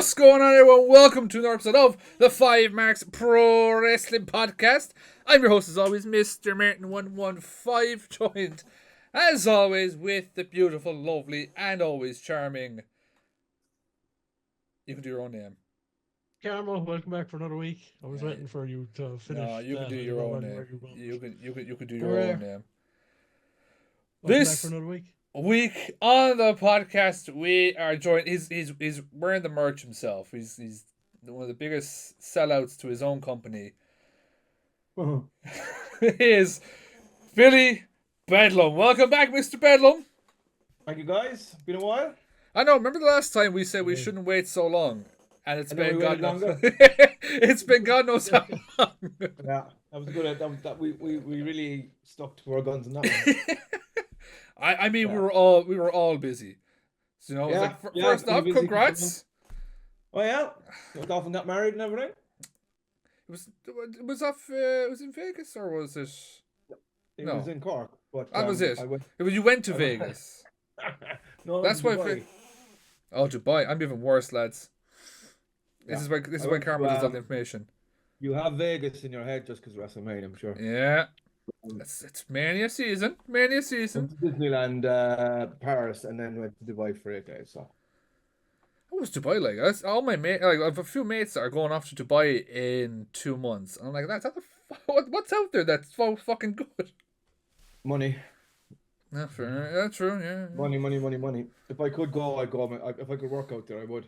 What's going on, everyone? Welcome to another episode of the FiveMarks Pro Wrestling Podcast. I'm your host, as always, Mr. Martin115, joined, as always, with the beautiful, lovely, and always charming. You can do your own name. Carmo, welcome back for another week. I was waiting for you to finish. No, you can that. do I your don't know own where name. you went. You could do your own name. Welcome back for another week. Week on the podcast, we are joined. He's wearing the merch himself. He's one of the biggest sellouts to his own company. He is Billy Bedlam. Welcome back, Mr. Bedlam. Thank you, guys. Been a while. I know. Remember the last time we said we shouldn't wait so long, and it's been God knows. It's been God knows how long. Yeah, that was good. We really stuck to our guns on that one. I mean, we were all busy. So, you know, Yeah, first off, busy. congrats. Oh yeah, went off and got married and everything. It was in Vegas, or was it? It No. was in Cork, but That was it. I went... You went to Vegas. No, That's why. Dubai. Oh, Dubai! I'm even worse, lads. Yeah. This is why Carmen does all the information. You have Vegas in your head just because WrestleMania, I'm sure. Yeah, it's Mania season. Mania season. Went to Disneyland, Paris, and then went to Dubai for 8 days. So. What was Dubai like? That's all my mate. Like, I have a few mates that are going off to Dubai in 2 months. And I'm like, what's out there that's so fucking good? Money. Yeah, fair. Yeah, true. Yeah. Money. If I could go, I'd go. If I could work out there, I would.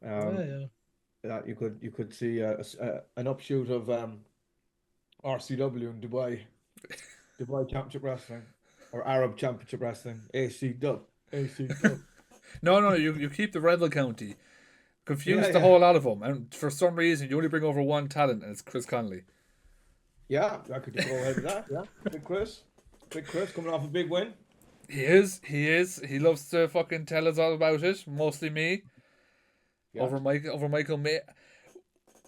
That you could see an upshoot of RCW in Dubai, Dubai Championship Wrestling, or Arab Championship Wrestling, AC Dub. No, you keep the Redle County. Confuse Yeah, the yeah. whole lot of them, and for some reason you only bring over one talent, and it's Chris Conley. Yeah, I could go ahead with that. Yeah, Big Chris coming off a big win. He is. He loves to fucking tell us all about it. Mostly me. Yeah. Over Michael May.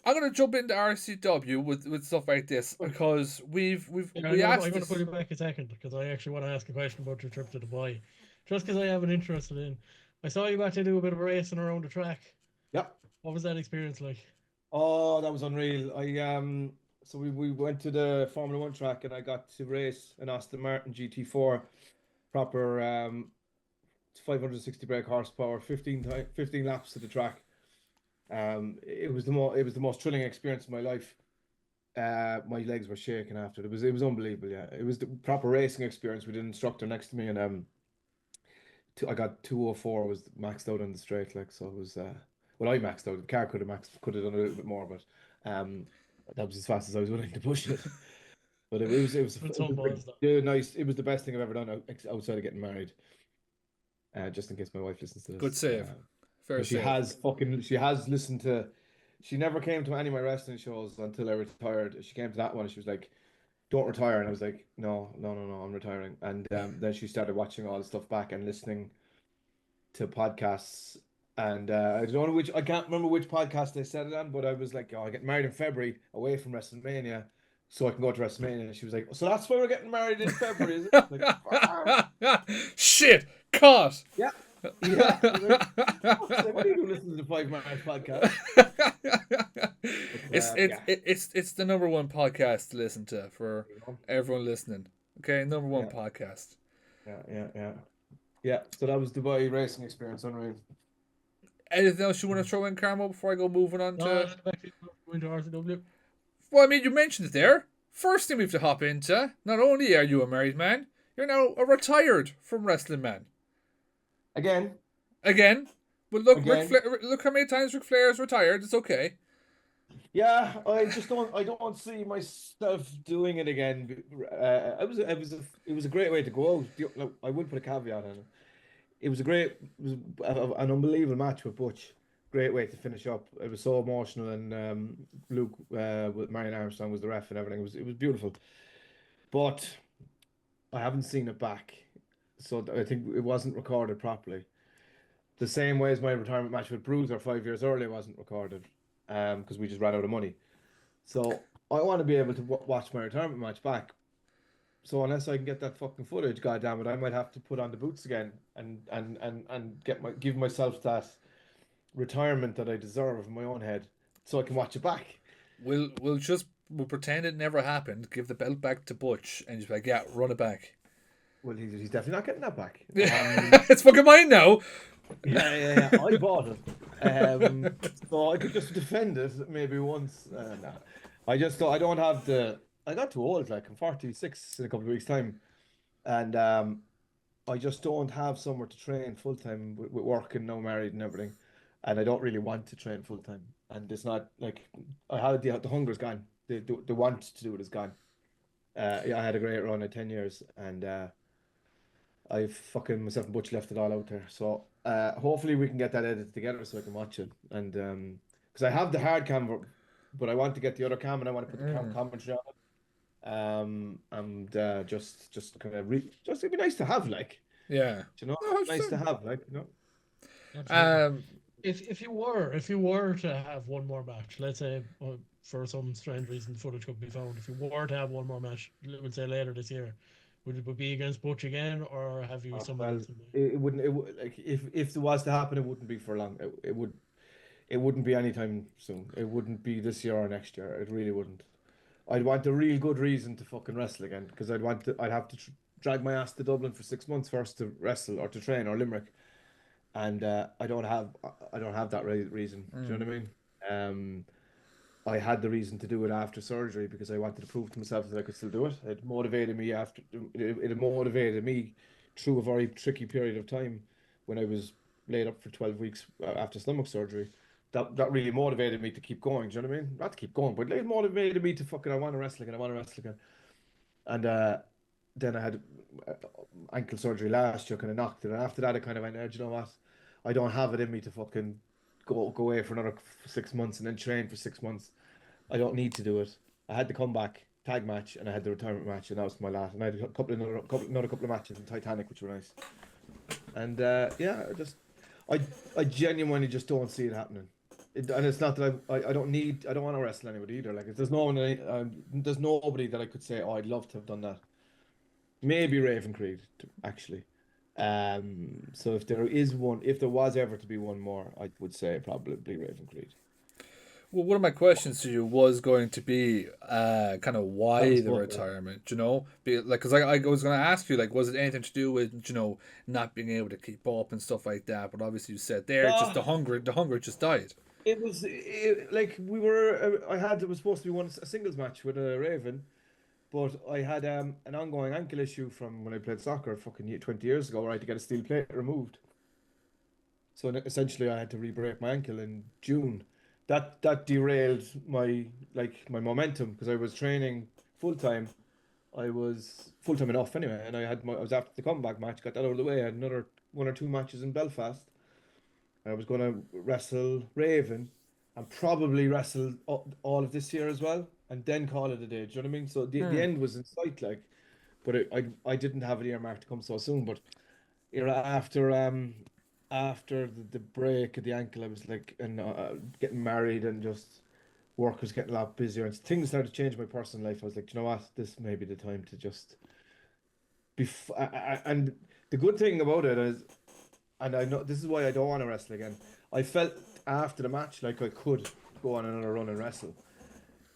I'm gonna jump into RCW with stuff like this because we asked. I'm going to put you back a second because I actually want to ask a question about your trip to Dubai. Just because I have an interest in. I saw you got to do a bit of racing around the track. Yeah. What was that experience like? Oh, that was unreal. So we went to the Formula One track and I got to race an Aston Martin GT4, proper 560 brake horsepower, 15 laps to the track. It was the most thrilling experience of my life. My legs were shaking after it. It was unbelievable. Yeah, it was the proper racing experience. We had an instructor next to me, and I got 204. Was maxed out on the straight, like, so it was. Well, I maxed out. The car could have done a little bit more, but that was as fast as I was willing to push it. But it was nice. It was the best thing I've ever done outside of getting married. Just in case my wife listens to this. Good save. Fair she save. She has listened to. She never came to any of my wrestling shows until I retired. She came to that one and she was like, "Don't retire," and I was like, "No, I'm retiring." And then she started watching all the stuff back and listening to podcasts. And I can't remember which podcast they said it on, but I was like, "Oh, I get married in February, away from WrestleMania, so I can go to WrestleMania." And she was like, "So that's why we're getting married in February, is it?" Like, shit, caught. Yeah. Yeah. What are you doing listening to the FiveMarks podcast? It's the number one podcast to listen to for everyone listening. Okay, number one podcast. Yeah. So that was Dubai racing experience, unreal. Anything else you want to throw in, Carmo, before I go moving on to? Going to RCW. Well, I mean, you mentioned it there. First thing we have to hop into. Not only are you a married man, you're now a retired from wrestling man. Again. But look, look how many times Ric Flair's retired. It's okay. Yeah, I don't see myself doing it again. It was a great way to go out. I would put a caveat on it. It was an unbelievable match with Butch. Great way to finish up. It was so emotional, and Luke with Marion Armstrong was the ref and everything. It was beautiful, but I haven't seen it back, so I think it wasn't recorded properly. The same way as my retirement match with Bruiser 5 years earlier wasn't recorded, because we just ran out of money. So I want to be able to watch my retirement match back. So unless I can get that fucking footage, goddammit, I might have to put on the boots again and give myself that retirement that I deserve in my own head, so I can watch it back. We'll pretend it never happened. Give the belt back to Butch, and just be like, yeah, run it back. Well, he's definitely not getting that back. It's fucking mine now. Yeah. I bought it. So I could just defend it maybe once. Nah. I just thought I don't have the. I got too old. Like I'm 46 in a couple of weeks' time, and I just don't have somewhere to train full time with work and now married and everything, and I don't really want to train full time. And it's not like I had the hunger's gone. The want to do it is gone. Yeah, I had a great run of 10 years, and I fucking myself and Butch left it all out there. So hopefully we can get that edited together so I can watch it. And because I have the hard cam, but I want to get the other cam and I want to put the commentary on it. And just kind of just it'd be nice to have, like, Yeah. you know, No, nice to have, like, you know. Absolutely. If you were to have one more match, let's say for some strange reason footage could be found, if you were to have one more match, let's say later this year, would it be against Butch again, or have you someone Well, else in mind? it wouldn't. It would, like, if there was to happen, it wouldn't be for long. It wouldn't be anytime soon. It wouldn't be this year or next year. It really wouldn't. I'd want a real good reason to fucking wrestle again, because I'd have to drag my ass to Dublin for 6 months first to wrestle or to train, or Limerick, and I don't have that reason. Do you know what I mean? I had the reason to do it after surgery because I wanted to prove to myself that I could still do it. It motivated me it motivated me through a very tricky period of time when I was laid up for 12 weeks after stomach surgery. That really motivated me to keep going. Do you know what I mean? Not to keep going, but it motivated me to fucking I want to wrestle again. I want to wrestle again. And then I had ankle surgery last year, kind of knocked it. And after that, I kind of went, you know what? I don't have it in me to fucking go away for another 6 months and then train for 6 months. I don't need to do it. I had the comeback tag match and I had the retirement match, and that was my last. And I had another couple of matches in Titanic, which were nice. And yeah, I genuinely just don't see it happening. And it's not that I don't want to wrestle anybody either. Like, there's no one, there's nobody that I could say, oh, I'd love to have done that. Maybe Raven Creed, actually. So if there was ever to be one more, I would say probably Raven Creed. Well, one of my questions to you was going to be kind of That why was the fun, yeah. retirement, you know? Like, because I was going to ask you, like, was it anything to do with, you know, not being able to keep up and stuff like that? But obviously you said there, just No, the hunger just died. like it was supposed to be a singles match with a Raven, but I had an ongoing ankle issue from when I played soccer fucking 20 years ago, where I had to get a steel plate removed. So essentially, I had to re-break my ankle in June. That derailed my momentum because I was training full time. I was full time enough anyway, and I was after the comeback match, got that out of the way. I had another one or two matches in Belfast. I was going to wrestle Raven and probably wrestle all of this year as well, and then call it a day. Do you know what I mean? So the end was in sight, like, but I didn't have it earmarked to come so soon. But you know, after the break of the ankle, I was like, and getting married and just work was getting a lot busier and things started to change in my personal life. I was like, you know what, this may be the time to just and the good thing about it is, and I know this is why I don't want to wrestle again. I felt after the match like I could go on another run and wrestle.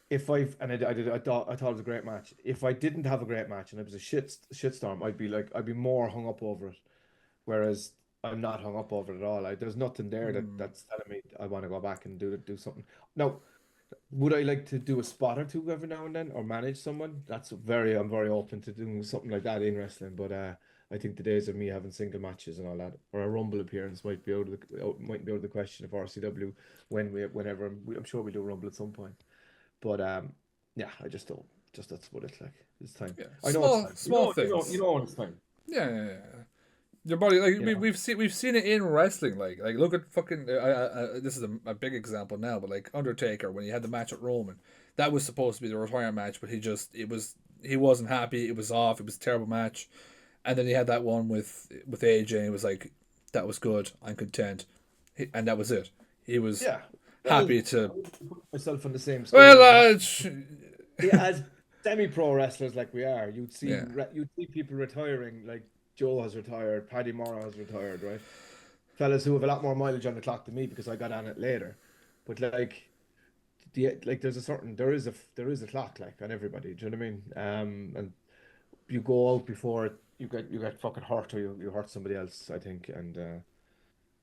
If I and I did, I thought it was a great match. If I didn't have a great match and it was a shitstorm, I'd be more hung up over it. Whereas I'm not hung up over it at all. There's nothing there that's telling me I want to go back and do something. Now, would I like to do a spot or two every now and then, or manage someone? I'm very open to doing something like that in wrestling. But I think the days of me having single matches and all that, or a Rumble appearance, might be out of the question of RCW whenever I'm sure we'll do a Rumble at some point. But yeah, I just don't. Just that's what it's like. It's time. Yeah, I know it's time. small You things. know when it's time. Yeah. Your body, like You know. we've seen it in wrestling. Like look at fucking. This is a big example now, but like Undertaker when he had the match at Roman, that was supposed to be the retirement match, but he wasn't happy. It was off. It was a terrible match, and then he had that one with AJ. And he was like, that was good. I'm content, and that was it. He was Yeah. Well, happy I to. wouldn't put myself on the same scale Well, as semi-pro wrestlers like we are. yeah. You'd see people retiring, like Joe has retired, Paddy Morrow has retired, right? fellas who have a lot more mileage on the clock than me because I got on it later. But like there is a clock like on everybody. Do you know what I mean? And you go out before you get fucking hurt or you hurt somebody else, I think. And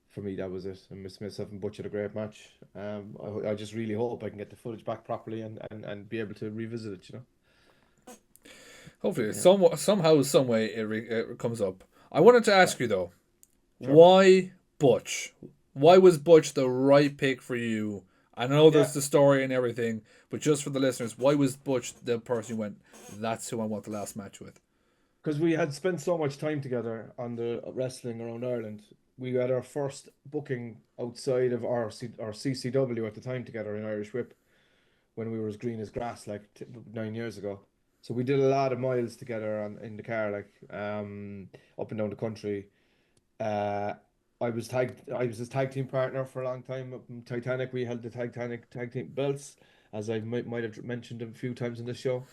for me, that was it. And Miss Myself and Butch had a great match. I just really hope I can get the footage back properly and be able to revisit it. Hopefully, Yeah. somehow, some way, it comes up. I wanted to ask you though, Sure. why Butch? Why was Butch the right pick for you? I know Yeah. there's the story and everything, but just for the listeners, why was Butch the person you went? That's who I want the last match with. Because we had spent so much time together on the wrestling around Ireland. We had our first booking outside of our CCW at the time together in Irish Whip when we were as green as grass, like 9 years ago. So we did a lot of miles together in the car, like up and down the country. Uh, I was his tag team partner for a long time up in Titanic. We held the Titanic tag team belts, as I might have mentioned a few times in this show.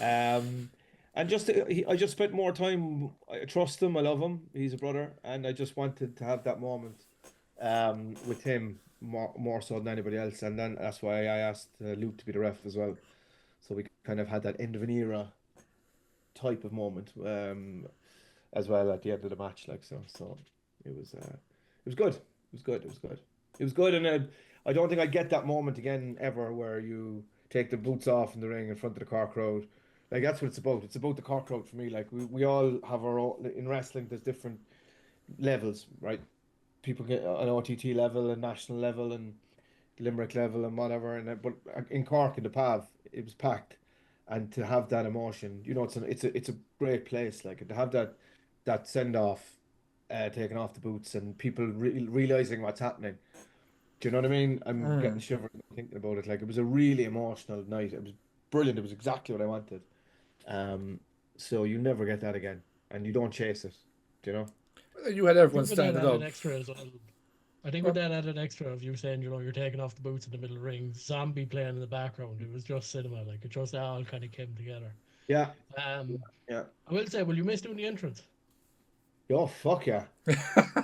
Um, and I just spent more time. I trust him. I love him. He's a brother, and I just wanted to have that moment with him more so than anybody else. And then that's why I asked Luke to be the ref as well. So we kind of had that end of an era type of moment as well at the end of the match, like so. So it was good. It was good. It was good. It was good, and I don't think I get that moment again ever where you take the boots off in the ring in front of the car crowd. Like that's what it's about. It's about the car crowd for me. Like we all have our own in wrestling. There's different levels, right? People get an OTT level, a national level, and Limerick level and whatever. And but in Cork in the Pav, it was packed, and to have that emotion, it's a great place. Like to have that send off, taking off the boots and people realizing what's happening. Do you know what I mean? I'm getting shivers thinking about it. Like it was a really emotional night. It was brilliant. It was exactly what I wanted. Um, so you never get that again, and you don't chase it. Do you know? You had I everyone think with that standing added up. extra as well. I think with that added extra of you saying, you're taking off the boots in the middle of the ring, zombie playing in the background, it was just cinema. Like it just all kind of came together. Yeah, Um, yeah. I will say, will you miss doing the entrance? Oh fuck yeah.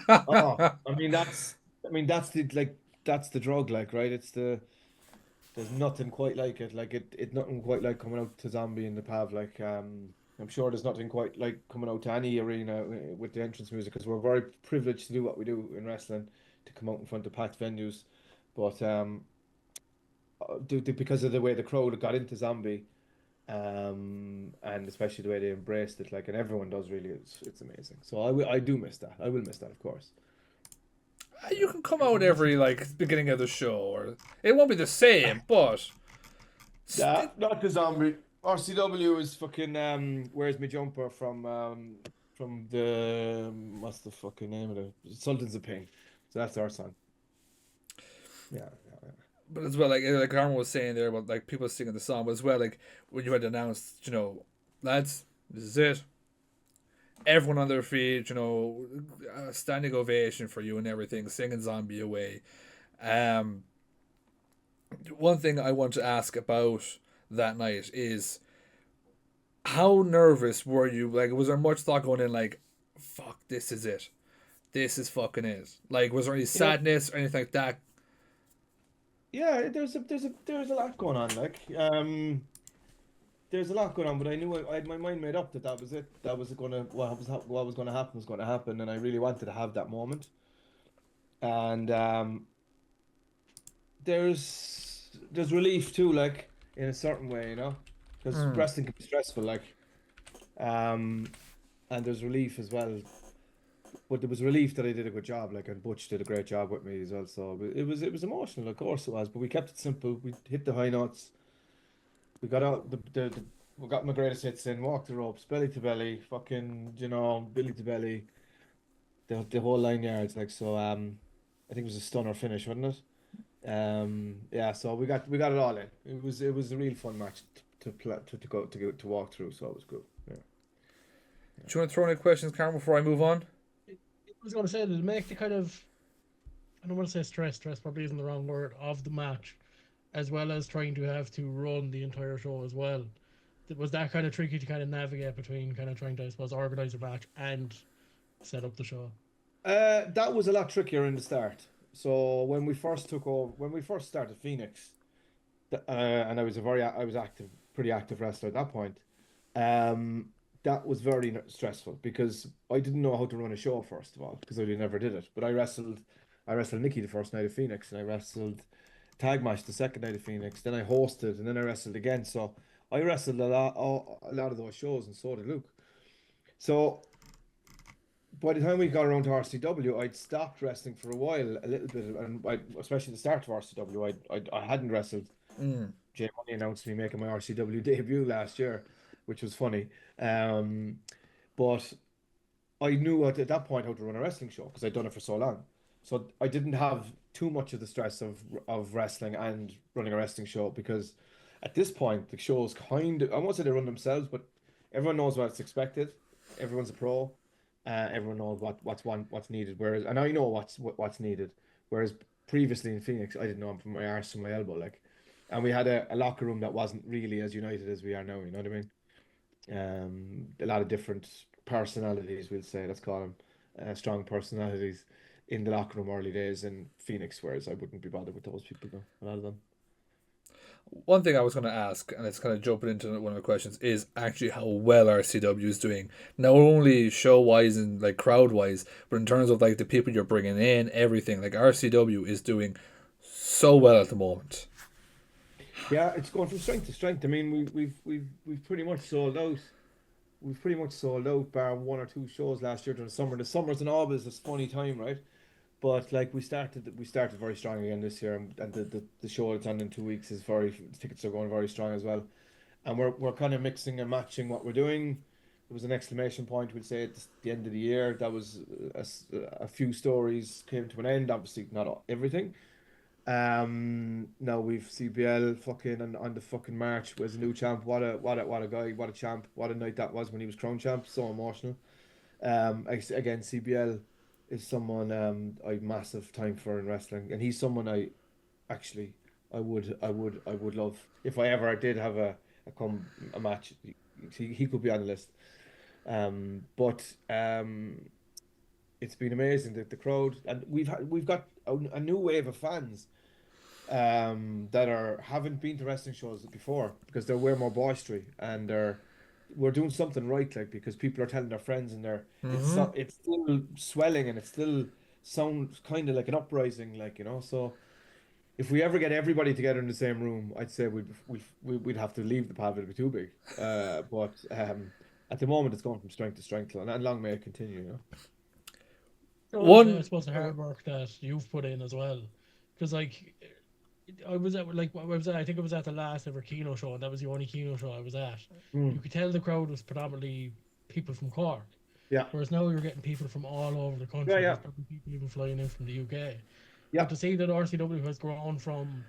Oh, I mean that's the drug, like, right? There's nothing quite like it. Like it nothing quite like coming out to Zombie in the Pav. Like I'm sure there's nothing quite like coming out to any arena with the entrance music because we're very privileged to do what we do in wrestling, to come out in front of packed venues. But because of the way the crowd got into Zombie, and especially the way they embraced it, like, and everyone does really, it's amazing. So I do miss that. I will miss that, of course. You can come out We'll miss every it. like beginning of the show, or it won't be the same, but Yeah, not the Zombie. RCW is fucking where's my jumper from the what's the fucking name of it? Sultans of Pain. So that's our song. Yeah, yeah, yeah. but as well, like Armin was saying there about like people singing the song, but as well, like when you had announced, lads, this is it. Everyone on their feet, standing ovation for you and everything, singing "Zombie Away." Um, One thing I want to ask about that night is how nervous were you? Like, was there much thought going in? Like, fuck, this is it. This is fucking it. Like, was there any You know, sadness or anything like that? yeah, there's a lot going on. Like, there's a lot going on, but I knew I had my mind made up that that was it. That was gonna what was gonna happen was gonna happen, and I really wanted to have that moment. And there's relief too, like in a certain way, because Mm. wrestling can be stressful, like, um, and there's relief as well. But there was relief that I did a good job, like, and Butch did a great job with me as well. So it was emotional, of course it was, but we kept it simple. We hit the high notes. We got out we got my greatest hits in, walked the ropes, belly to belly, fucking, belly to belly, the whole 9 yards, like so. I think it was a stunner finish, wasn't it? Yeah, so we got it all in. It was a real fun match to walk through, so it was good. Yeah, Do you want to throw any questions, Karen, before I move on? I was going to say, to make the kind of, I don't want to say stress probably isn't the wrong word, of the match, as well as trying to have to run the entire show as well. Was that kind of tricky to kind of navigate between kind of trying to, I suppose, organize a match and set up the show? That was a lot trickier in the start. So when we first took over, when we first started Phoenix, and I was active, pretty active wrestler at that point. Um, that was very stressful because I didn't know how to run a show first of all because I never did it. But I wrestled Nikki the first night of Phoenix, and I wrestled Tag Match the second night of Phoenix. Then I hosted, and then I wrestled again. So I wrestled a lot of those shows, and so did Luke. So by the time we got around to RCW, I'd stopped wrestling for a while, a little bit, and especially the start of RCW, I hadn't wrestled. Mm. Jay Money announced me making my RCW debut last year, which was funny. Um, but I knew at that point how to run a wrestling show because I'd done it for so long. So I didn't have too much of the stress of wrestling and running a wrestling show because at this point the shows kind of, I won't say they run themselves, but everyone knows what's expected. Everyone's a pro. Everyone knows what's needed. Whereas, and I know what's needed. Whereas previously in Phoenix, I didn't know from my arse to my elbow, like, and we had a locker room that wasn't really as united as we are now. You know what I mean? A lot of different personalities, we'll say, let's call them, strong personalities in the locker room early days in Phoenix, whereas I wouldn't be bothered with those people though, a lot of them. One thing I was going to ask, and it's kind of jumping into one of the questions, is actually how well RCW is doing. Not only show wise and like crowd wise, but in terms of like the people you're bringing in, everything. Like RCW is doing so well at the moment. Yeah, it's going from strength to strength. I mean, we've pretty much sold out. We've pretty much sold out, bar one or two shows last year during the summer. The summer's an always a funny time, right? But like we started very strong again this year, and the show that's on in 2 weeks is very the tickets are going very strong as well. And we're kind of mixing and matching what we're doing. There was an exclamation point, we'd say, at the end of the year. That was a few stories came to an end. Obviously, not everything. Now we've CBL fucking on the fucking March was a new champ. What a guy, what a champ, what a night that was when he was crown champ. So emotional. Again, CBL is someone I have massive time for in wrestling, and he's someone actually I would love if I ever did have a match. He could be on the list. But it's been amazing that the crowd and we've got a new wave of fans that haven't been to wrestling shows before because they're way more boisterous and we're doing something right, like, because people are telling their friends and Mm-hmm. it's still swelling and it still sounds kind of like an uprising, like, so if we ever get everybody together in the same room, I'd say we'd have to leave the pub. It'd be too big. But at the moment it's going from strength to strength, and long may it continue. Also, I One, suppose the hard work that you've put in as well, because like I was at like I was at, I think I was at the last ever Kino show, and that was the only Kino show I was at. You Mm. could tell the crowd was predominantly people from Cork, Yeah, whereas now you're getting people from all over the yeah, country. yeah, There's probably people even flying in from the UK. yeah, But to see that RCW has grown from,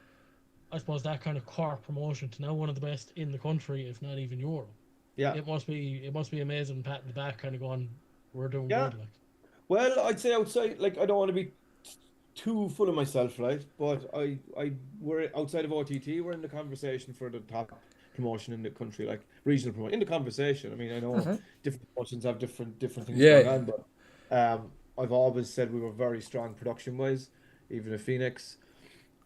I suppose, that kind of Cork promotion to now one of the best in the country, if not even Europe, yeah, it must be amazing, patting the back, kind of going, we're doing yeah. good, like. Well, I'd say outside, like, I don't want to be too full of myself, right? But we're outside of OTT. We're in the conversation for the top promotion in the country, like regional promotion. In the conversation, I mean, I know Mhm. different promotions have different things going Yeah, on, but I've always said we were very strong production wise, even at Phoenix.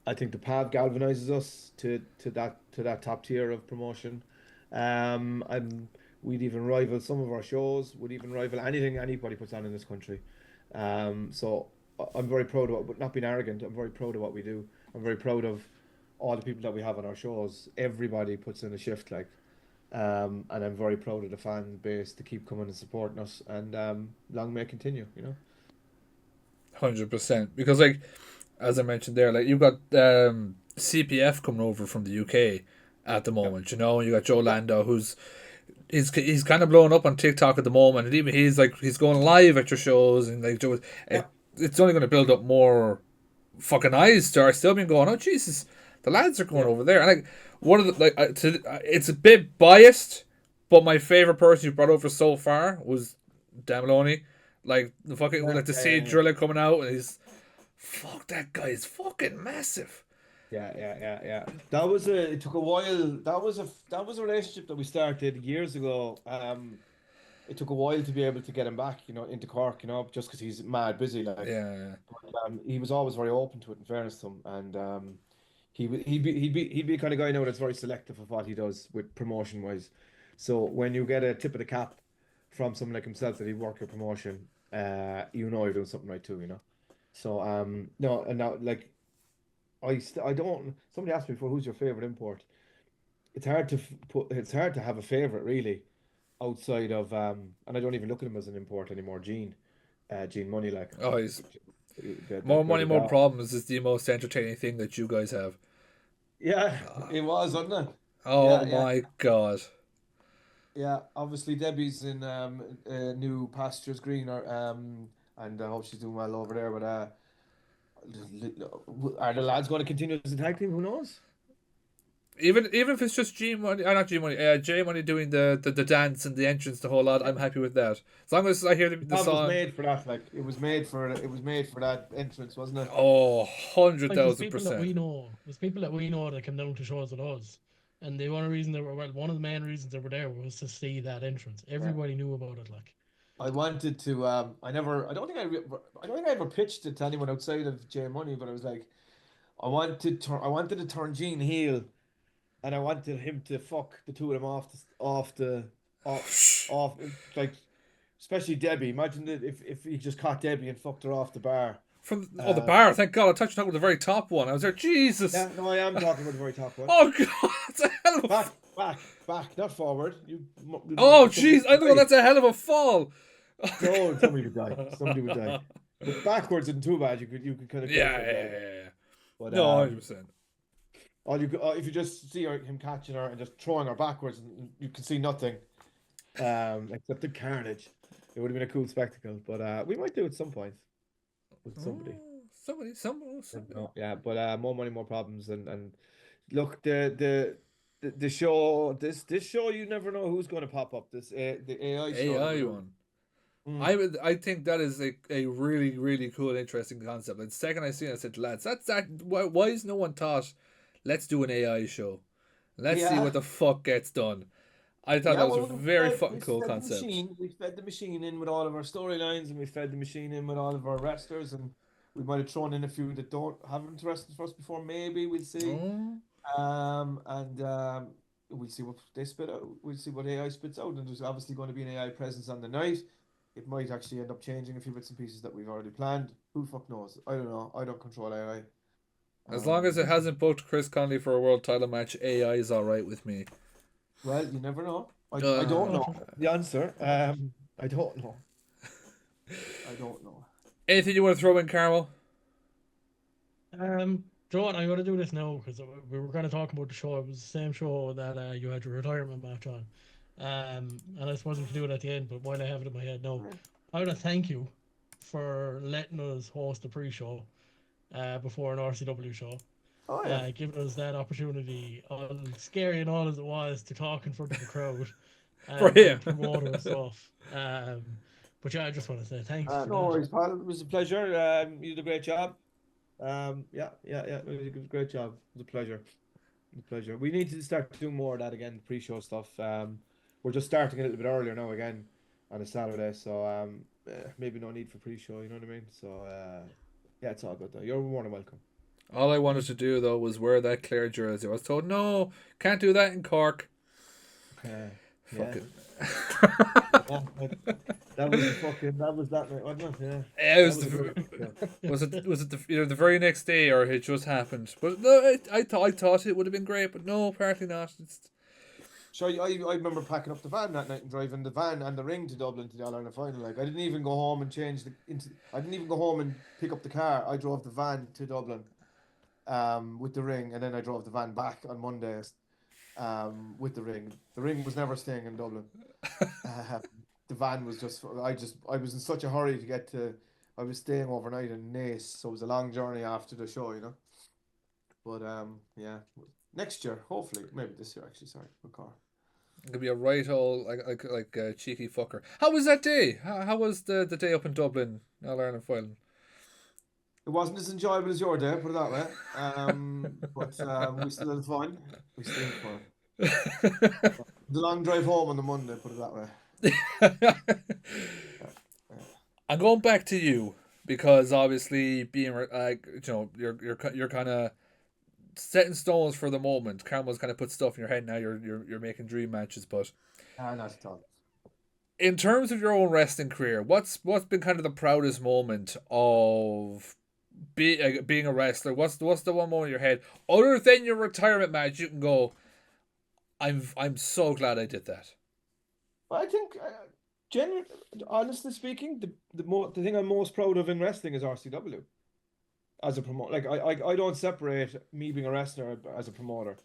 I think the pad galvanizes us to that top tier of promotion. And we'd even rival some of our shows, would even rival anything anybody puts on in this country. So I'm very proud of it, but not being arrogant. I'm very proud of what we do. I'm very proud of all the people that we have on our shows. Everybody puts in a shift, like, and I'm very proud of the fan base to keep coming and supporting us, and long may it continue. 100%. Because like as I mentioned there, like you've got CPF coming over from the UK at the Yeah, moment. You got Joe yeah, Lando, he's kind of blowing up on TikTok at the moment, and even he's going live at your shows, and like Joe, yeah, it's only going to build up more fucking eyes to our still being going. Oh Jesus, the lads are going yeah. over there, and like one of the it's a bit biased, but my favorite person you brought over so far was Damiloni. Like the fucking Yeah, like to yeah, see yeah, yeah. Drilla coming out, and he's fuck that guy is fucking massive. Yeah, yeah, yeah, yeah. It took a while. That was a relationship that we started years ago. it took a while to be able to get him back, into Cork, just because he's mad busy. Like, Yeah. he was always very open to it. In fairness to him, and he'd be the kind of guy now that's very selective of what he does with promotion wise. So when you get a tip of the cap from someone like himself that he work your promotion, you're doing something right too. So no, and now like I don't. Somebody asked me before, who's your favorite import? It's hard to It's hard to have a favorite really, outside of and I don't even look at him as an import anymore. Gene Money, like, Oh, he's the more money, bloody more dog. problems is the most entertaining thing that you guys have. Yeah, it was, wasn't it? Oh Yeah, yeah, my god. yeah. Obviously, Debbie's in new pastures greener, and I hope she's doing well over there. But are the lads going to continue as a tag team? Who knows? Even if it's just G Money, not G Money, J Money doing the dance and the entrance, the whole lot, I'm happy with that. As long as I hear the That was song. made for that. Like, it was made for that entrance, wasn't it? Oh, Like there's 100,000%. people that we know that come down to shows with us, and the one reason one of the main reasons they were there was to see that entrance. Yeah. Everybody knew about it. Like, I wanted to. I don't think I ever pitched it to anyone outside of J Money, but I was like, I wanted to turn Gene heel, and I wanted him to fuck the two of them off, off, like, especially Debbie. Imagine that if he just caught Debbie and fucked her off the bar. From the Uh, bar, thank God. I thought you were talking about the very top one. I was there, Jesus. yeah, no, I am talking about the very top one. Oh God, that's a hell of a. Back, not forward. Oh Somebody jeez, I know would die. that's a hell of a fall. No, somebody would die. Somebody would die. But backwards isn't too bad. You could kind of go Yeah, for it, yeah, like. yeah, yeah. But No, 100%. if you just see him catching her and just throwing her backwards, and you can see nothing, except the carnage. It would have been a cool spectacle. But we might do it at some point with somebody. Somebody. No, yeah, but more money, more problems, and look, the show, this show, you never know who's going to pop up. The AI show that we're AI doing. one. Mm. I think that is a really, really cool, interesting concept. And the second I seen it, I said, lads, that's that. Why is no one thought? Let's do an AI show. Let's see Yeah. what the fuck gets done. I thought Yeah, that was well, a very we fucking cool fed the concept. machine. We fed the machine in with all of our storylines, and we fed the machine in with all of our wrestlers, and we might have thrown in a few that haven't wrestled for us before. Maybe we'll see. Oh. And we'll see what they spit out. We'll see what AI spits out, and there's obviously going to be an AI presence on the night. It might actually end up changing a few bits and pieces that we've already planned. Who the fuck knows? I don't know. I don't control AI. As long as it hasn't booked Chris Conley for a world title match, AI is all right with me. Well, you never know. I Uh, don't know the answer. I don't know. I don't know. Anything you want to throw in, Carmel? John, I'm gonna do this now because we were kind of talking about the show. It was the same show that you had your retirement match on. And I suppose we could do it at the end, but while I have it in my head now, I want to thank you for letting us host the pre-show before an RCW show. Oh yeah. Giving us that opportunity, all scary and all as it was, to talk in front of the crowd For and him. promote our stuff. But yeah, I just want to say thanks for No that. worries, pal. It was a pleasure. You did a great job. Yeah. It was a great job. It was a pleasure. It was a pleasure. We need to start doing more of that again, pre-show stuff. We're just starting a little bit earlier now again on a Saturday, so maybe no need for pre-show. You know what I mean? So yeah, it's all good though. You're more than welcome. All I wanted to do though was wear that Clare jersey. I was told no, can't do that in Cork. Fuck it. That was that night, wasn't it? Yeah, it was That was was it the very next day or it just happened? But no, I thought it would have been great, but no, apparently not. So I remember packing up the van that night and driving the van and the ring to Dublin to the All Ireland final. Like, I didn't even go home and I didn't even go home and pick up the car. I drove the van to Dublin, with the ring, and then I drove the van back on Monday, with the ring. The ring was never staying in Dublin. The van was I was in such a hurry to get to. I was staying overnight in Nace, so it was a long journey after the show, But yeah, next year, hopefully, maybe this year actually. Sorry, with car. It could be a right old like a cheeky fucker. How was that day? How was the day up in Dublin, All Ireland final? It wasn't as enjoyable as your day, put it that way. But we still had fun. We still had fun. The long drive home on the Monday, put it that way. Yeah, yeah. I'm going back to you because obviously being like you're kind of set in stones for the moment. Carmel's kind of put stuff in your head now. You're making dream matches, but Not at all. in terms of your own wrestling career, what's been kind of the proudest moment of being a wrestler? What's the one moment in your head other than your retirement match? You can go. I'm so glad I did that. I think, genuine, honestly speaking, the thing I'm most proud of in wrestling is RCW as a promoter. Like I don't separate me being a wrestler as a promoter.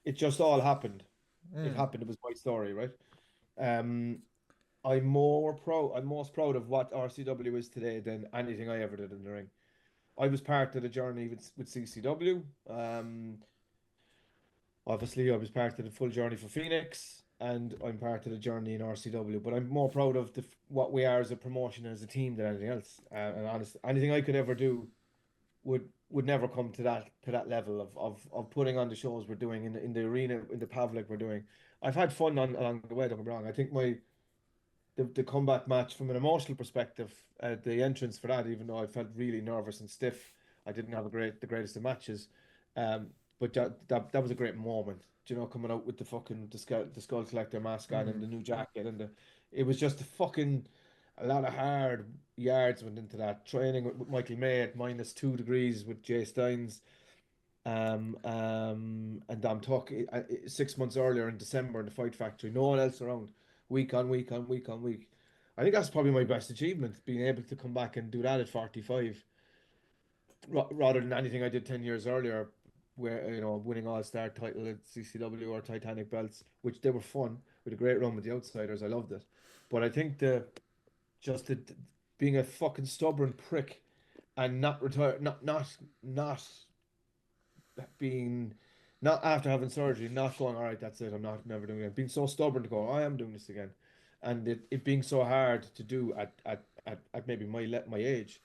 It just all happened. It Mm. happened. It was my story, right? Um, I'm most proud of what RCW is today than anything I ever did in the ring. I was part of the journey with CCW. Obviously, I was part of the full journey for Phoenix, and I'm part of the journey in RCW. But I'm more proud of what we are as a promotion and as a team than anything else. And honestly, anything I could ever do would never come to that level of putting on the shows we're doing in the arena in the Pavlik we're doing. I've had fun along the way. Don't get me wrong. I think the comeback match from an emotional perspective, the entrance for that, even though I felt really nervous and stiff, I didn't have the greatest of matches. Um, but that was a great moment. Do you know, coming out with the fucking the skull collector mask on and Mm. the new jacket and it was just a lot of hard yards went into that. Training with Michael May at -2 degrees with Jay Steins. And I'm talking 6 months earlier in December in the Fight Factory, no one else around, week on week on week on week. I think that's probably my best achievement, being able to come back and do that at 45, rather than anything I did 10 years earlier, where, winning All-Star title at CCW or Titanic belts, which they were fun, with a great run with the Outsiders. I loved it. But I think just the, being a fucking stubborn prick and not retire, not being not after having surgery, not going, all right, that's it, I'm not never doing it. Being so stubborn to go, I am doing this again. And it being so hard to do at maybe my age,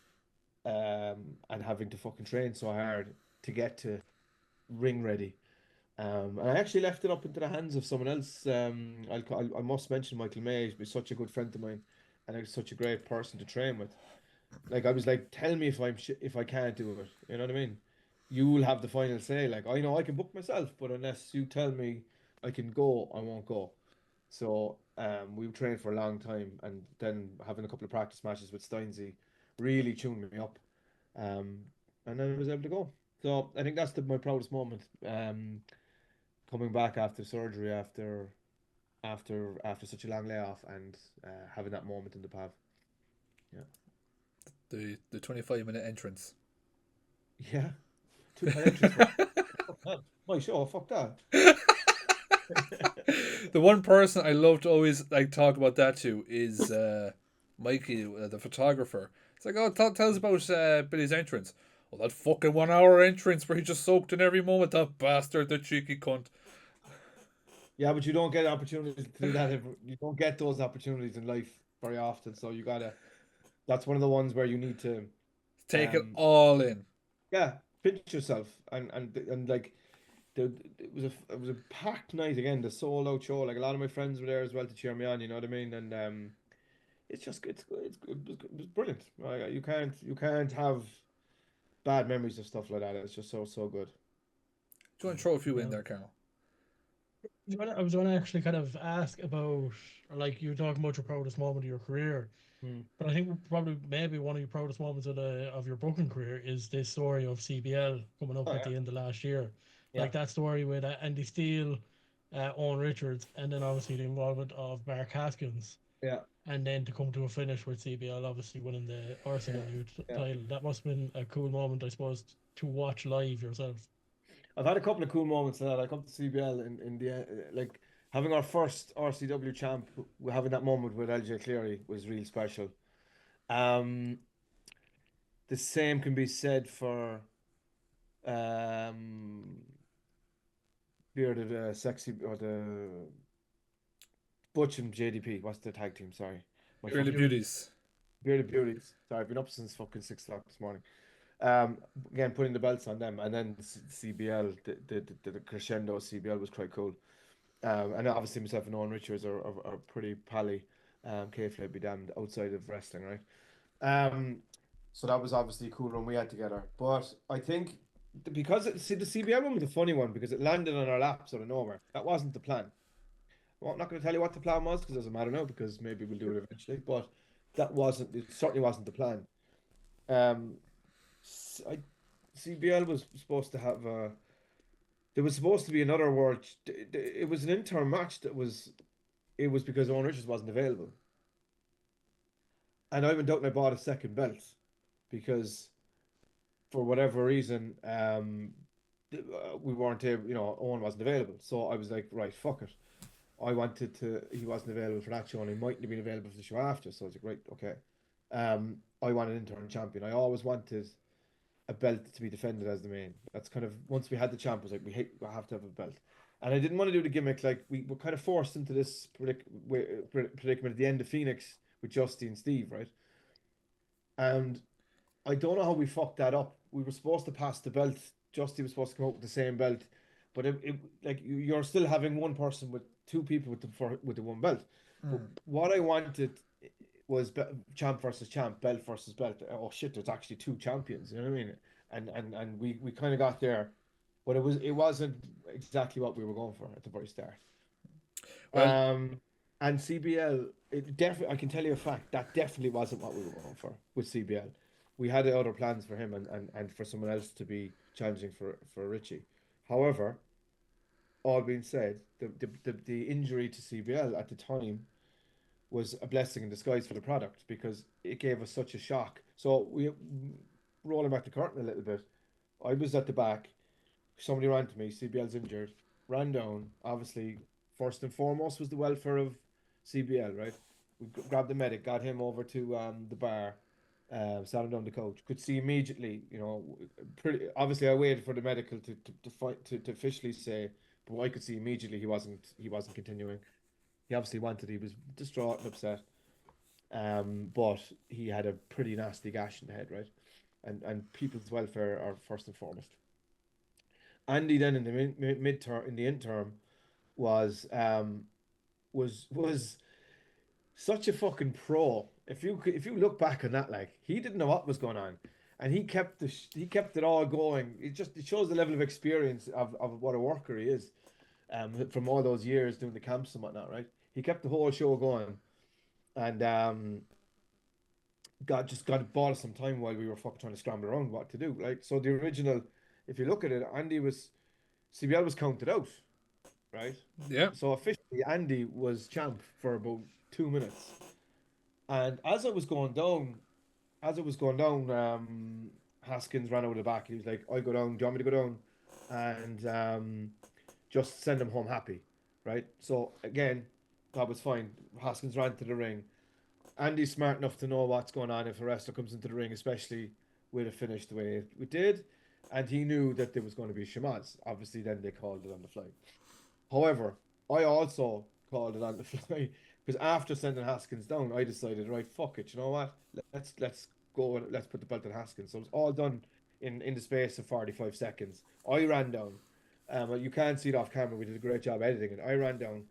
and having to fucking train so hard to get to ring ready. And I actually left it up into the hands of someone else. I must mention Michael May. He's such a good friend of mine, and he's such a great person to train with. Like, I was like, tell me if I can't do it. You know what I mean? You will have the final say. Like, I know I can book myself, but unless you tell me I can go, I won't go. So we trained for a long time, and then having a couple of practice matches with Steinsy really tuned me up. Um, and then I was able to go. So I think that's my proudest moment. Coming back after surgery, after such a long layoff, and having that moment in the pav. Yeah. The 25-minute entrance. Yeah. That entrance. Fuck that. My show, fuck that. The one person I love to always like talk about that to is Mikey, the photographer. It's like, oh, tell us about Billy's entrance. Well, that fucking 1 hour entrance where he just soaked in every moment. That bastard, the cheeky cunt. Yeah, but you don't get opportunities to do that. You don't get those opportunities in life very often. So you gotta. That's one of the ones where you need to, Take it um, all in. yeah, pinch yourself and like it was a packed night again. The sold out show. Like, a lot of my friends were there as well to cheer me on. You know what I mean? And it's just it was brilliant. You can't have bad memories of stuff like that. It's just so good. Do you want to throw a few in Yeah. there, Carl? I was going to actually kind of ask about, or like you were talking about your proudest moment of your career, Hmm. but I think probably maybe one of your proudest moments of your booking career is this story of CBL coming up Oh at yeah, the end of last year, yeah, like that story with Andy Steele, Owen Richards, and then obviously the involvement of Mark Haskins, yeah, and then to come to a finish with CBL obviously winning the yeah, RCW yeah. title. That must have been a cool moment, I suppose, to watch live yourself. I've had a couple of cool moments in that. I come to CBL in the like having our first RCW champ, having that moment with LJ Cleary was really special. Um, the same can be said for um bearded sexy or the Butch and JDP. What's the tag team? Sorry, my Early fucking Beauties. beauties. bearded beauties. Sorry, I've been up since fucking 6 o'clock this morning. Again, putting the belts on them, and then CBL, the crescendo of CBL was quite cool. And obviously myself and Owen Richards are pretty pally, kayfabe be damned, outside of wrestling, right? Um, so that was obviously a cool run we had together. But I think because see the CBL one was a funny one because it landed on our laps out of nowhere. That wasn't the plan. Well, I'm not going to tell you what the plan was because it doesn't matter now because maybe we'll do it eventually. But it certainly wasn't the plan. Um, CBL was supposed to have there was supposed to be another world. It was an interim match it was because Owen Richards wasn't available. And I went out and I bought a second belt because for whatever reason, we weren't able, Owen wasn't available. So I was like, right, fuck it. He wasn't available for that show and he mightn't have been available for the show after. So I was like, right, okay. I wanted interim champion. I always wanted a belt to be defended as the main. That's kind of, once we had the champ, I was like, we have to have a belt. And I didn't want to do the gimmick. Like, we were kind of forced into this predicament at the end of Phoenix with Justy and Steve, right? And I don't know how we fucked that up. We were supposed to pass the belt. Justy was supposed to come out with the same belt, but you're still having one person with two people with the one belt. But what I wanted was champ versus champ, belt versus belt. Oh shit, there's actually two champions. You know what I mean? And we kind of got there, but it wasn't exactly what we were going for at the very start. Well, And CBL, it definitely, I can tell you a fact, that definitely wasn't what we were going for with CBL. We had other plans for him and for someone else to be challenging for Richie. However, all being said, the injury to CBL at the time was a blessing in disguise for the product because it gave us such a shock. So we rolling back the curtain a little bit. I was at the back. Somebody ran to me. CBL's injured. Ran down. Obviously, first and foremost was the welfare of CBL. Right. We grabbed the medic, got him over to the bar. Sat him down the coach. Could see immediately. Pretty obviously. I waited for the medical to fight to officially say, but I could see immediately he wasn't continuing. He obviously wanted. He was distraught and upset. But he had a pretty nasty gash in the head, right? And people's welfare are first and foremost. Andy then in the mid-term in the interim was such a fucking pro. If you look back on that, like he didn't know what was going on, and he kept it all going. It shows the level of experience of what a worker he is, from all those years doing the camps and whatnot, right? He kept the whole show going, and got bought us some time while we were fucking trying to scramble around what to do. Like so, the original, if you look at it, CBL was counted out, right? yeah. So officially, Andy was champ for about 2 minutes, and Haskins ran out of the back. He was like, "I'll go down. Do you want me to go down?" And just send him home happy, right? So again, that was fine. Haskins ran to the ring. Andy's smart enough to know what's going on if a wrestler comes into the ring, especially with a finish the way it did. And he knew that there was going to be Shamaz. Obviously, then they called it on the fly. However, I also called it on the fly because after sending Haskins down, I decided, right, fuck it. You know what? Let's go and let's put the belt on Haskins. So it was all done in the space of 45 seconds. I ran down. You can't see it off camera. We did a great job editing it. I ran down,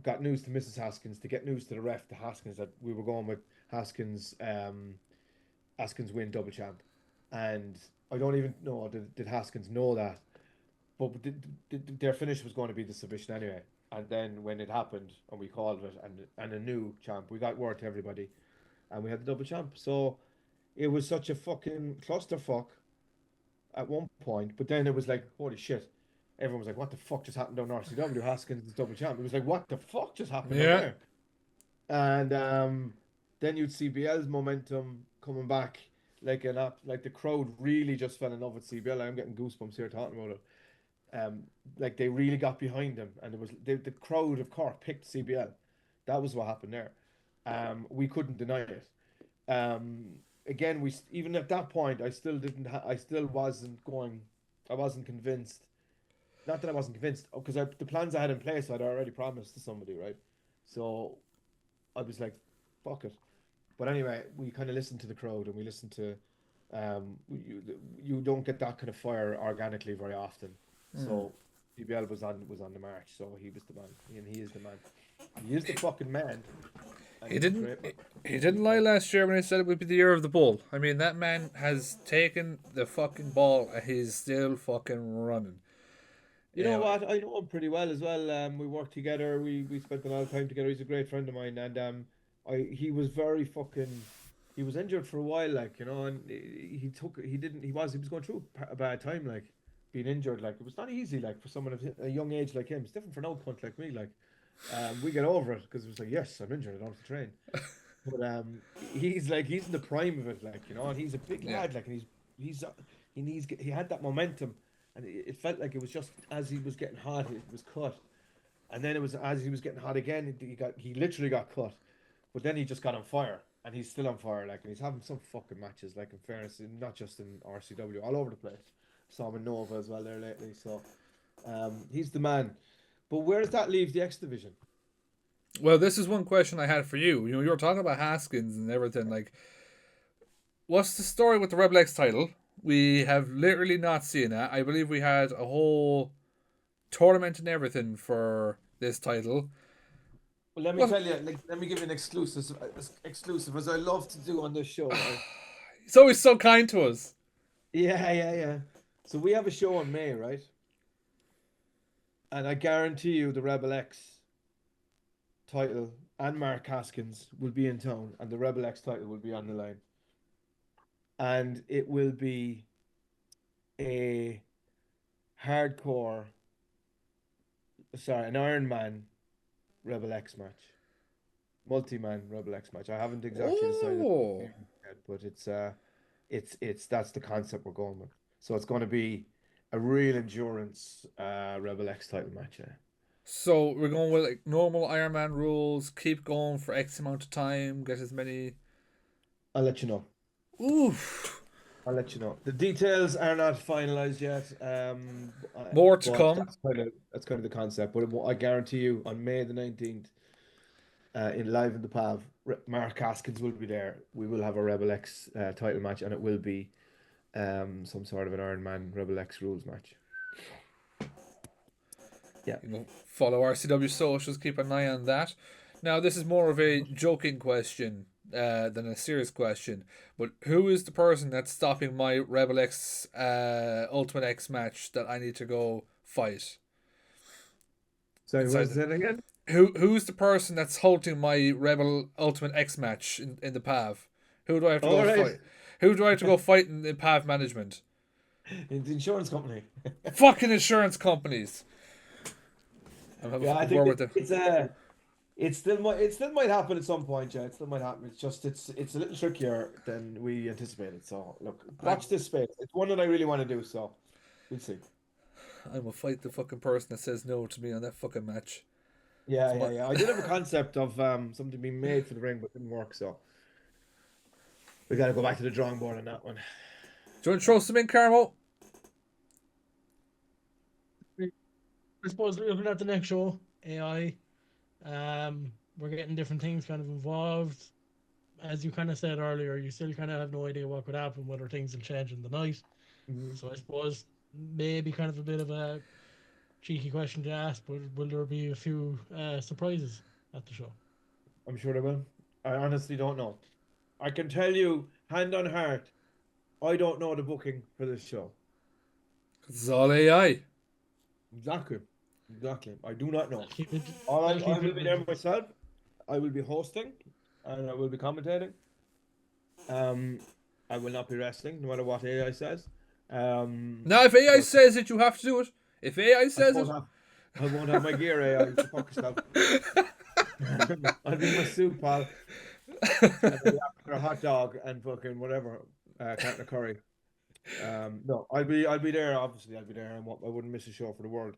got news to Mrs. Haskins to get news to the ref to Haskins that we were going with Haskins. Haskins win double champ, and I don't even know did Haskins know that, but their finish was going to be the submission anyway. And then when it happened and we called it and a new champ, we got word to everybody, and we had the double champ. So it was such a fucking clusterfuck at one point, but then it was like, holy shit. Everyone was like, what the fuck just happened down RCW? Haskins is double champ. It was like, what the fuck just happened down Yeah. there? And then you'd see BL's momentum coming back like an app, like the crowd really just fell in love with CBL. I'm getting goosebumps here talking about it. Like they really got behind him, and it was the crowd of Cork picked CBL. That was what happened there. We couldn't deny it. Again, we even at that point, I still didn't. I still wasn't going. I wasn't convinced. Not that I wasn't convinced, because the plans I had in place, I'd already promised to somebody, right? So I was like, fuck it. But anyway, we kind of listened to the crowd and we listened to, you don't get that kind of fire organically very often. So BBL was on the march, so he was the man, and he is the man. He is the fucking man. And He he's a didn't. great man. He didn't lie last year when he said it would be the year of the bull. I mean, that man has taken the fucking ball and he's still fucking running. You know what? I know him pretty well as well. We worked together. We spent a lot of time together. He's a great friend of mine, and he was very fucking. He was injured for a while, like, you know, and he was going through a bad time, like being injured. Like, it was not easy, like, for someone of a young age like him. It's different for an old cunt like me. Like, we get over it because it was like, yes, I'm injured. I don't have to train. But he's in the prime of it, like, you know, and he's a big lad, like, and he had that momentum. And it felt like it was just as he was getting hot, it was cut, and then it was as he was getting hot again, he literally got cut, but then he just got on fire, and he's still on fire, like, and he's having some fucking matches, like, in fairness, not just in RCW, all over the place. Saw him in Nova as well there lately, so he's the man. But where does that leave the X division? Well, this is one question I had for you. You know, you were talking about Haskins and everything. Like, what's the story with the Rebel X title? We have literally not seen that. I believe we had a whole tournament and everything for this title. Well, let me tell you, like, let me give you an exclusive, as I love to do on this show. Right? He's always so kind to us. Yeah. So we have a show in May, right? And I guarantee you the Rebel X title and Mark Haskins will be in town, and the Rebel X title will be on the line. And it will be an Iron Man Rebel X match. Multi-man Rebel X match. I haven't exactly decided yet, but it's that's the concept we're going with. So it's going to be a real endurance Rebel X title match. Yeah. So we're going with like normal Iron Man rules. Keep going for X amount of time. Get as many. I'll let you know. Oof. I'll let you know. The details are not finalized yet. More to come. That's kind of the concept. But I guarantee you, on May the 19th, in live in the Pav, Mark Haskins will be there. We will have a Rebel X title match, and it will be some sort of an Iron Man Rebel X rules match. Yeah. You know, follow RCW socials. Keep an eye on that. Now, this is more of a joking question than a serious question. But who is the person that's stopping my Rebel X Ultimate X match that I need to go fight? Sorry, what's that again? Who's the person that's halting my Rebel Ultimate X match in the PAV? Who do I have to go fight? Who do I have to go fight in the PAV management? In the insurance company. Fucking insurance companies. I think it still might happen at some point. Yeah, it still might happen. It's just it's a little trickier than we anticipated. So look, watch this space. It's one that I really want to do. So we'll see. I will fight the fucking person that says no to me on that fucking match. Yeah. I did have a concept of something being made for the ring, but it didn't work. So we got to go back to the drawing board on that one. Do you want to throw some in, Carmo? I suppose looking at the next show, AI, we're getting different things kind of involved. As you kind of said earlier, you still kind of have no idea what could happen, whether things will change in the night. Mm-hmm. So I suppose maybe kind of a bit of a cheeky question to ask, but will there be a few surprises at the show? I'm sure there will. I honestly don't know. I can tell you, hand on heart, I don't know the booking for this show. It's all AI. Exactly. I do not know. I will be there myself. I will be hosting, and I will be commentating. I will not be wrestling, no matter what AI says. Now, if AI says it, you have to do it. If AI says it, I won't have my gear. AI, you fuck yourself. I'll be in my suit, pal. A hot dog and fucking whatever, carton of curry. No, I'll be there. Obviously, I'll be there, and I wouldn't miss a show for the world.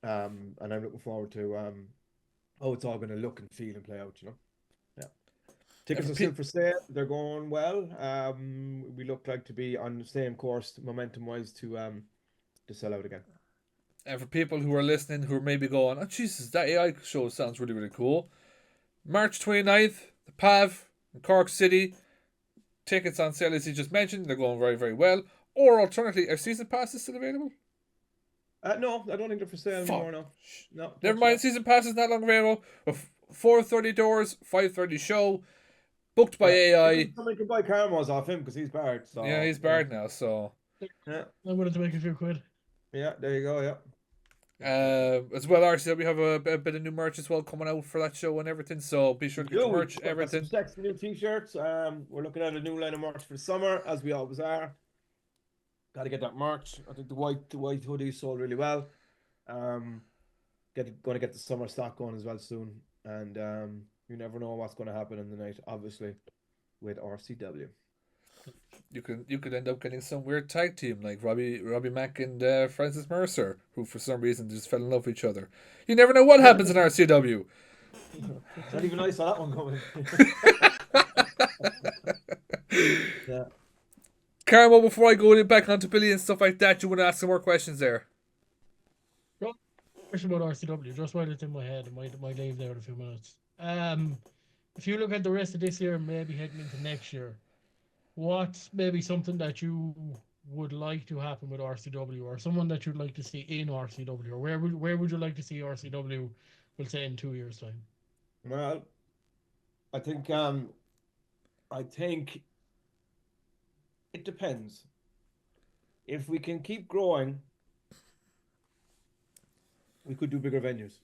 And I'm looking forward to how it's all going to look and feel and play out. You know, yeah. Tickets are still for sale. They're going well. We look like to be on the same course, momentum-wise, to sell out again. And for people who are listening who are maybe going, oh Jesus, that AI show sounds really, really cool. March 29th, the PAV in Cork City. Tickets on sale, as you just mentioned. They're going very, very well. Or alternatively, are season passes still available? No, I don't think they're for sale anymore. Fuck. No, Never touch mind. that. Season pass is not long available. 4:30 doors, 5:30 show. Booked by Yeah, AI. somebody could buy cameras off him because he's barred. Yeah, So he's barred now. So yeah, I wanted to make a few quid. yeah, there you go. Yeah. as well, RCW have a bit of new merch as well coming out for that show and everything. So be sure to get Yeah, your we've merch, got some everything. sexy new t-shirts. We're looking at a new line of merch for the summer, as we always are. Got to get that merch. I think the white hoodie sold really well. Um, going to get the summer stock going as well soon. And you never know what's going to happen in the night, obviously, with RCW. You could end up getting some weird tag team like Robbie Mack and Francis Mercer, who for some reason just fell in love with each other. You never know what happens in RCW. Not even I saw that one coming. Yeah. Carmo, before I go back onto Billy and stuff like that, you want to ask some more questions there? Question about RCW, just while it's in my head, might leave there in a few minutes. If you look at the rest of this year, maybe heading into next year, what's maybe something that you would like to happen with RCW, or someone that you'd like to see in RCW, or where would you like to see RCW, we'll say in 2 years' time? Well, I think I think it depends. If we can keep growing, we could do bigger venues.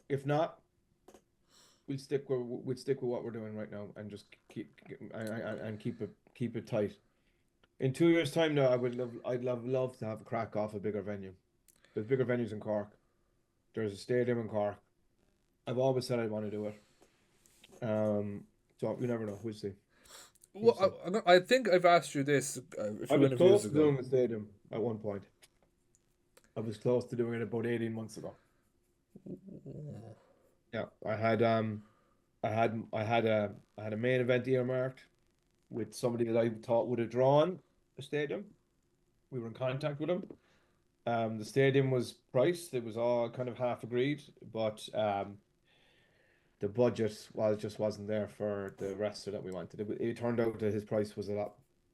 If not, we'd stick with what we're doing right now and just keep it tight. In 2 years' time, though, I'd love to have a crack off a bigger venue. There's bigger venues in Cork. There's a stadium in Cork. I've always said I want to do it. So you never know. We'll see. Well, I think I've asked you this a I few was interviews close to ago. doing a stadium at one point. I was close to doing it about 18 months ago. Yeah, I had a main event earmarked with somebody that I thought would have drawn a stadium. We were in contact with him. The stadium was priced. It was all kind of half agreed, but the budget just wasn't there for the wrestler that we wanted. It turned out that his price was a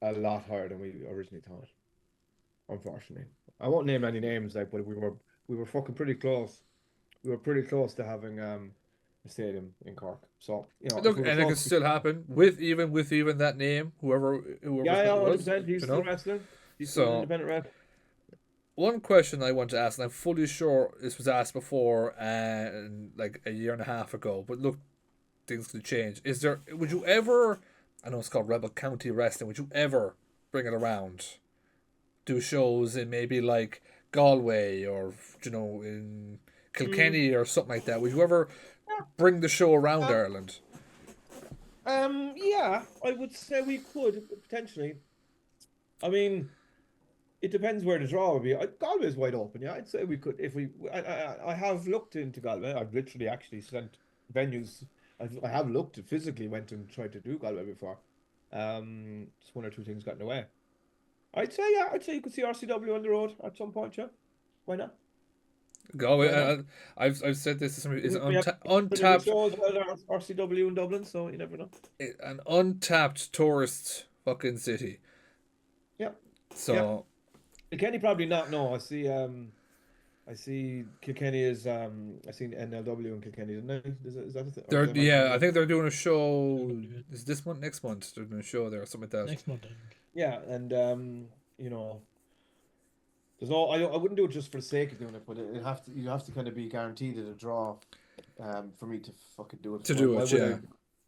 lot higher than we originally thought. Unfortunately, I won't name any names, like, but we were fucking pretty close. We were pretty close to having a stadium in Cork. So if Look, we were and it close, could still happen with even that name, whoever's yeah, name yeah, it was, 100%. He's you still know. wrestling. He's still an So independent rep. one question I want to ask, and I'm fully sure this was asked before, like a year and a half ago. But look, things could change. Would you ever? I know it's called Rebel County Wrestling. Would you ever bring it around? Do shows in maybe like Galway or in Mm, Kilkenny or something like that? Would you ever bring the show around yeah. Ireland? Yeah, I would say we could potentially. I mean, it depends where the draw would be. Galway is wide open. Yeah, I'd say we could if we. I have looked into Galway. I've literally actually sent venues. I have looked physically went and tried to do Galway before. Just one or two things got in the way. I'd say, yeah. I'd say you could see RCW on the road at some point. Yeah, why not? Galway. Why not? I've said this to somebody. Is We have pretty good untapped shows at RCW in Dublin, so you never know. an untapped tourist fucking city. Yeah, yeah. So Kilkenny probably not. No, I see Kilkenny is I seen NLW in Kilkenny, didn't I? Is that a thing? Or they're did I imagine I that? think they're doing a show. NW Is this month? Next month they're doing a show there or something like that. next month, I think. Yeah, and you know, there's no I wouldn't do it just for the sake of doing it, but you have to kind of be guaranteed at a draw for me to fucking do it. To Why, do why it, would yeah, I?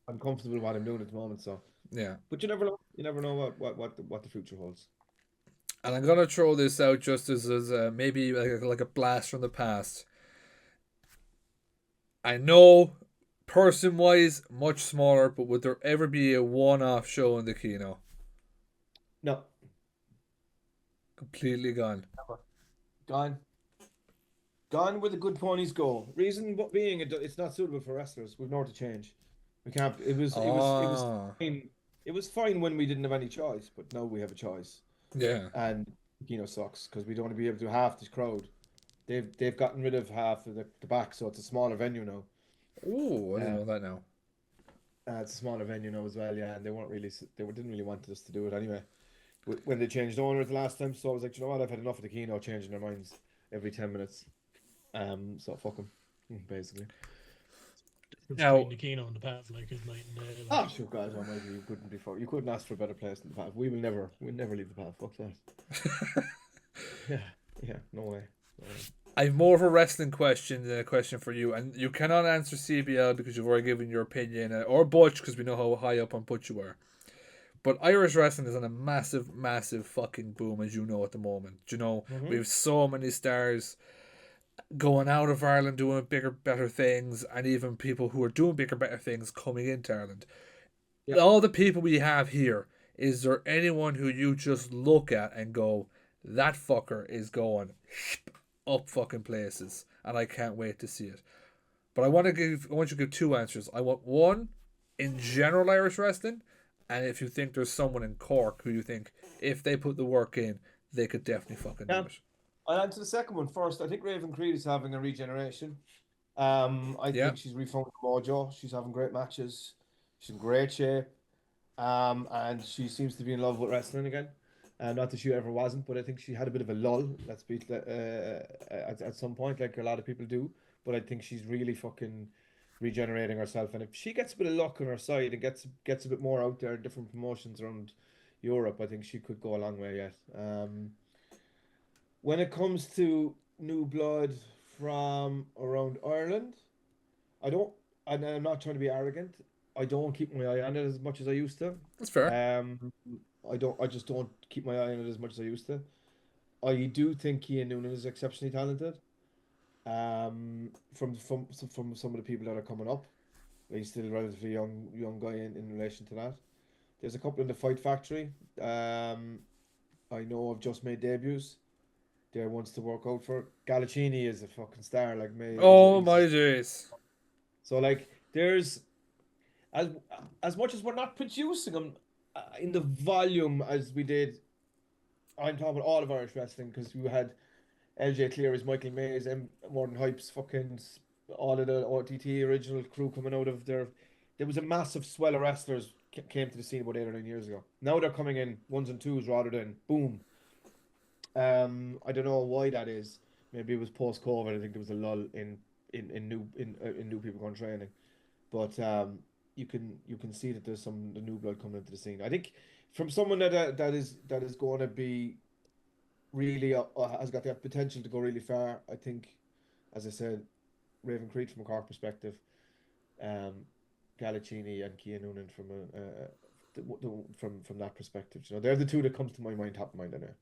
I'm comfortable with what I'm doing at the moment, so yeah. but you never know. You never know what the future holds. And I'm gonna throw this out just as maybe like a blast from the past. I know, person wise, much smaller, but would there ever be a one-off show in the Kino? No, Completely gone. gone. Gone where the good ponies go. Reason being, it's not suitable for wrestlers. We've nowhere to change. We can't. It was Ah, fine. It was fine when we didn't have any choice, but now we have a choice. yeah. And sucks because we don't want to be able to do half this crowd. They've gotten rid of half of the back, so it's a smaller venue now. Ooh, I didn't Uh, know that now. it's a smaller venue now as well, yeah. And they didn't really want us to do it anyway. when they changed owners the last time. So I was like, you know what? I've had enough of the Keno changing their minds every 10 minutes. So fuck them, basically. Between the Keno and the Pav, like, is night and day. Like. Oh, sure, guys, almighty, you couldn't ask for a better place than the Pav. We'll never leave the Pav. Fuck that. yeah, no way. I have more of a wrestling question than a question for you, and you cannot answer CBL because you've already given your opinion, or Butch because we know how high up on Butch you are. But Irish wrestling is on a massive, massive fucking boom, as you know, at the moment. You know, we have so many stars going out of Ireland doing bigger, better things, and even people who are doing bigger, better things coming into Ireland. Yep. All the people we have here, is there anyone who you just look at and go, that fucker is going up fucking places, and I can't wait to see it? But I want you to give two answers. I want one in general Irish wrestling, and if you think there's someone in Cork who you think if they put the work in, they could definitely fucking do it. I'll answer the second one first. I think Raven Creed is having a regeneration. I think she's refound her mojo. She's having great matches. She's in great shape. And she seems to be in love with wrestling again. Not that she ever wasn't, but I think she had a bit of a lull, let's be at some point, like a lot of people do. But I think she's really fucking regenerating herself. And if she gets a bit of luck on her side and gets a bit more out there, different promotions around Europe, I think she could go a long way yet. When it comes to new blood from around Ireland, and I'm not trying to be arrogant, I don't keep my eye on it as much as I used to. That's fair. I just don't keep my eye on it as much as I used to. I do think Cian Noonan is exceptionally talented. From some of the people that are coming up, he's still a relatively young guy in relation to that. There's a couple in the Fight Factory. I know have just made debuts. There wants to work out for. Galacini is a fucking star, like me. Oh my days! So like, there's as much as we're not producing them in the volume as we did. I'm talking about all of Irish wrestling because we had LJ Cleary's, Michael Mays, and Morton Hype's, fucking all of the OTT original crew coming out of there. There was a massive swell of wrestlers came to the scene about 8 or 9 years ago. Now they're coming in ones and twos rather than boom. I don't know why that is. Maybe it was post COVID. I think there was a lull in new people going training, but you can see that there's some the new blood coming into the scene. I think from someone that is going to be really has got the potential to go really far. I think, as I said, Raven Creed from a Cork perspective, Galacini and Cian Noonan from that perspective. You know, they're the two that comes to my mind, top of mind anyway.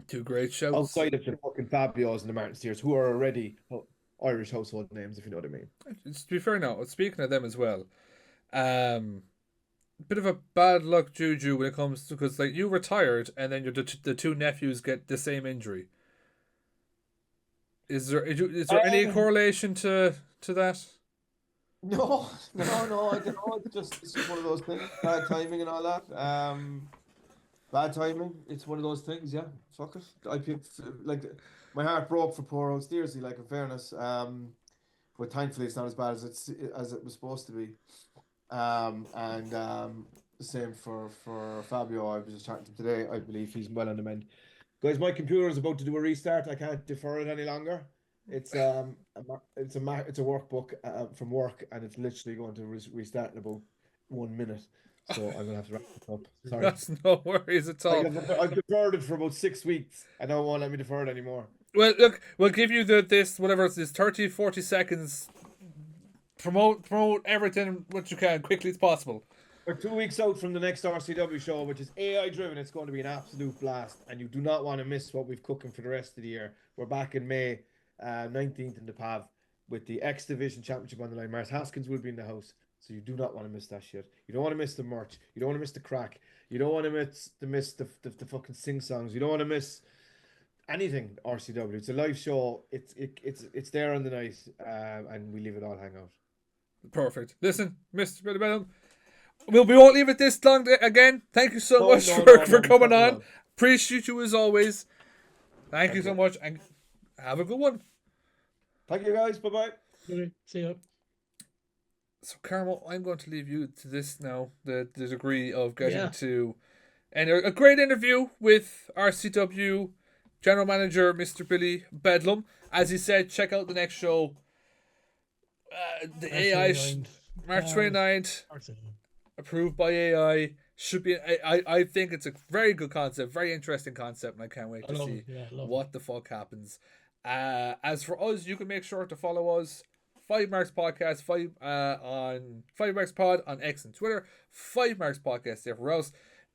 Two great shows. Outside of the fucking Fabios and the Martin Steers, who are already Irish household names, if you know what I mean. To be fair now, speaking of them as well, bit of a bad luck juju when it comes to, because like you retired and then the two nephews get the same injury. Is there any correlation to that? No, I don't know. It's just one of those things. Bad timing and all that. Bad timing. It's one of those things. Yeah, fuck it. I picked like my heart broke for poor old Steersy. Like, in fairness, but thankfully it's not as bad as it was supposed to be. The same for Fabio. I was just talking to him today. I believe he's well on the mend. Guys, my computer is about to do a restart. I can't defer it any longer. It's a workbook from work, and it's literally going to restart in about 1 minute. So I'm gonna have to wrap it up. Sorry. That's no worries at all. I've deferred it for about 6 weeks. I don't want to let me defer it anymore. Well, look, we'll give you this 30, 40 seconds. Promote everything what you can quickly as possible. We're 2 weeks out from the next RCW show, which is AI driven. It's going to be an absolute blast, and you do not want to miss what we've cooking for the rest of the year. We're back in May 19th in the PAV with the X Division Championship on the line. Mars Haskins will be in the house, so you do not want to miss that shit. You don't want to miss the merch. You don't want to miss the crack. You don't want to miss the fucking sing songs. You don't want to miss anything RCW. It's a live show. It's there on the night, and we leave it all hang out. Perfect. Listen, Mr. Billy Bedlam, we won't leave it this long again. Thank you so much for coming on. Appreciate you as always. Thank you so much, and have a good one. Thank you, guys. Bye-bye. See you. So, Carmel, I'm going to leave you to this now. The degree of getting to And a great interview with RCW General Manager Mr. Billy Bedlam. As he said, check out the next show. The March 29th, approved by AI. Should be. I think it's a very good concept, very interesting concept, and I can't wait to see what the fuck happens. As for us, you can make sure to follow us. FiveMarks Podcast, on FiveMarks Pod on X and Twitter. FiveMarks Podcast everywhere else.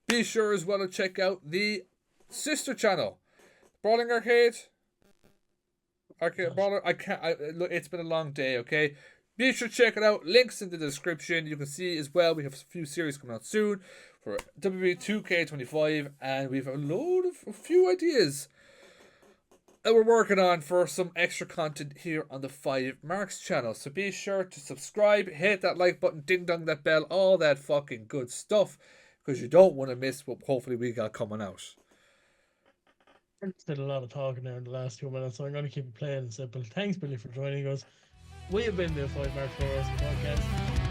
Be sure as well to check out the sister channel, Brawling Arcade. Brawler. Look, it's been a long day. Okay, be sure to check it out. Links in the description. You can see as well. We have a few series coming out soon for WWE 2K25, and we have a few ideas that we're working on for some extra content here on the FiveMarks channel. So be sure to subscribe, hit that like button, ding dong that bell, all that fucking good stuff, because you don't want to miss what hopefully we got coming out. I did a lot of talking there in the last 2 minutes, so I'm going to keep it plain and simple. Thanks, Billy, for joining us. We have been the FiveMarks Pro Wrestling Podcast.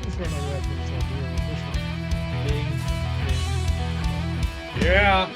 Thanks for another episode of the official Big. Yeah.